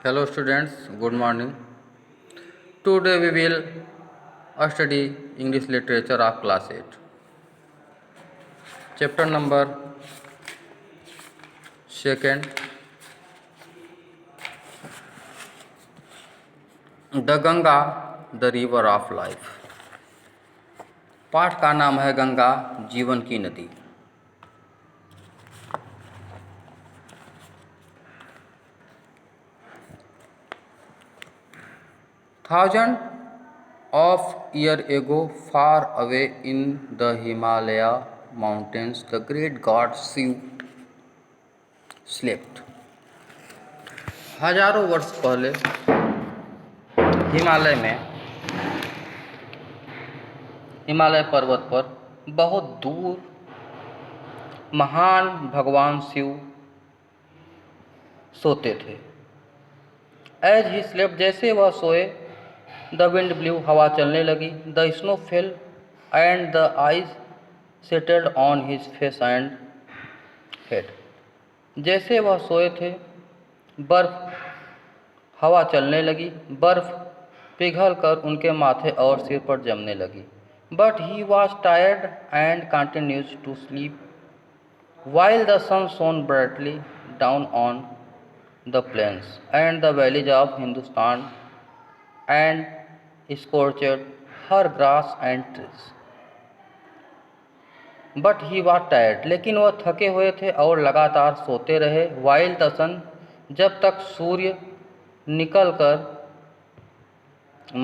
Hello students, good morning. Today we will study English literature of class 8. Chapter number 2, The Ganga, the river of life. पाठ का नाम है गंगा जीवन की नदी। Thousand of years ago, far away in the Himalaya mountains, the great god Shiv slept. हजारों वर्ष पहले हिमालय पर्वत पर बहुत दूर महान भगवान शिव सोते थे। एज ही स्लेप्ट, जैसे वह सोए, द विंड ब्ल्यू, हवा चलने लगी, the snow fail and the eyes settled on his face and head. जैसे वह सोए थे, हवा चलने लगी, बर्फ पिघल कर उनके माथे और सिर पर जमने लगी। But he was tired and continues to sleep while the sun shone brightly down on the plains and the valleys of Hindustan and scorched her grass and trees. But he was tired, लेकिन वह थके हुए थे और लगातार सोते रहे। while the sun, जब तक सूर्य निकलकर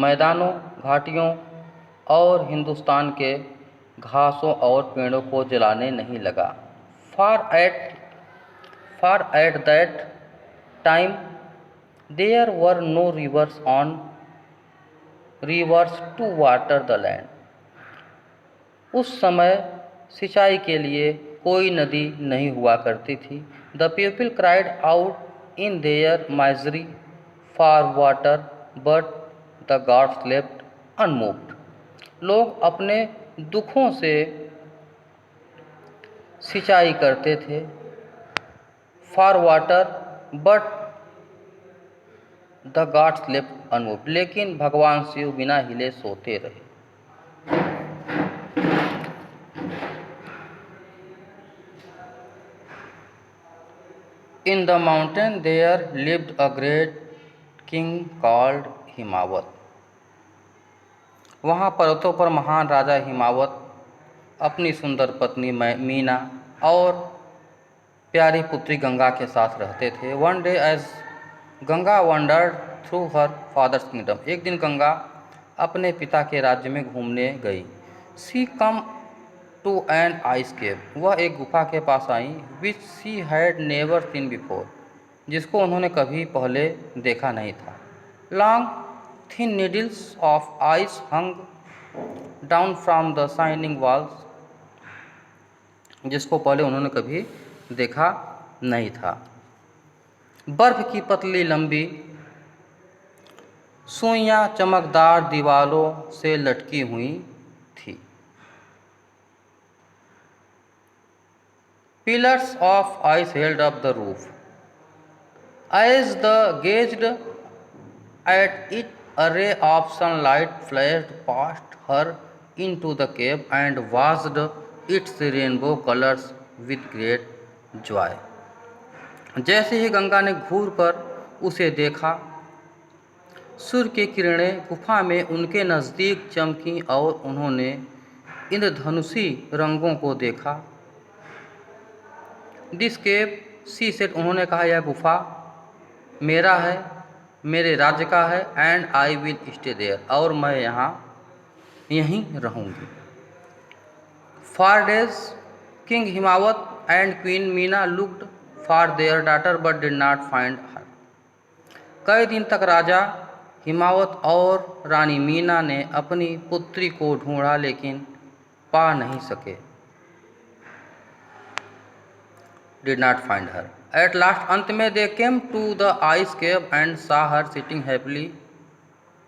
मैदानों, घाटियों और हिंदुस्तान के घासों और पेड़ों को जलाने नहीं लगा। Far at that time, there were no rivers to water the land. उस समय सिंचाई के लिए कोई नदी नहीं हुआ करती थी। The people cried out in their misery for water, but the gods slept unmoved. लोग अपने दुखों से सिंचाई करते थे, for water, but the gods slept unmoved, लेकिन भगवान शिव बिना हिले सोते रहे। In the mountain there lived a great king called Himavat. वहाँ पर्वतों पर महान राजा हिमावत अपनी सुंदर पत्नी मीना और प्यारी पुत्री गंगा के साथ रहते थे। One day as Ganga wandered through her father's kingdom, एक दिन गंगा अपने पिता के राज्य में घूमने गई। She come to an ice cave, वह एक गुफा के पास आई, which she had never seen before, जिसको उन्होंने कभी पहले देखा नहीं था। Long thin needles of ice hung down from the shining walls, जिसको पहले उन्होंने कभी देखा नहीं था। बर्फ की पतली लंबी सुइयां चमकदार दीवारों से लटकी हुई थी। Pillars of ice held up the roof, as the gazed at it a ray of sunlight flashed past her into the cave and washed its rainbow colors with great joy. जैसे ही गंगा ने घूर कर उसे देखा, सूर्य की किरणें गुफा में उनके नज़दीक चमकी और उन्होंने इंद्रधनुषी रंगों को देखा। दिस केव, शी सेड, उन्होंने कहा, यह गुफा मेरा है, मेरे राज्य का है। And I will stay there, और मैं यहीं रहूँगी। For days king Himavat and queen Meena looked for their daughter but did not find her. कई दिन तक राजा हिमावत और रानी मीना ने अपनी पुत्री को ढूंढा, लेकिन पा नहीं सके। Did not find her. At last, अंत में, they came to the ice cave and saw her sitting happily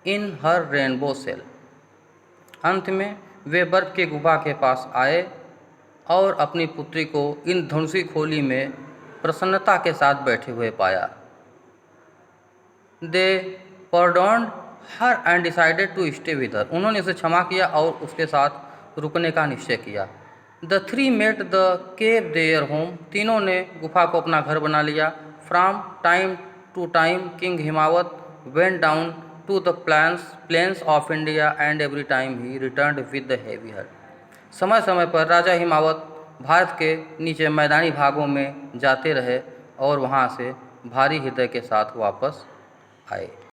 in her rainbow cell. अंत में वे बर्फ के गुफा के पास आए और अपनी पुत्री को इन धनुषी खोली में प्रसन्नता के साथ बैठे हुए पाया। दे pardoned her and decided to stay with her. उन्होंने उसे क्षमा किया और उसके साथ रुकने का निश्चय किया. The three made the cave their home. तीनों ने गुफा को अपना घर बना लिया. From time to time King Himawat went down to the plains of India and every time he returned with the heavy heart. समय समय पर राजा हिमावत भारत के नीचे मैदानी भागों में जाते रहे और वहाँ से भारी हृदय के साथ वापस आए.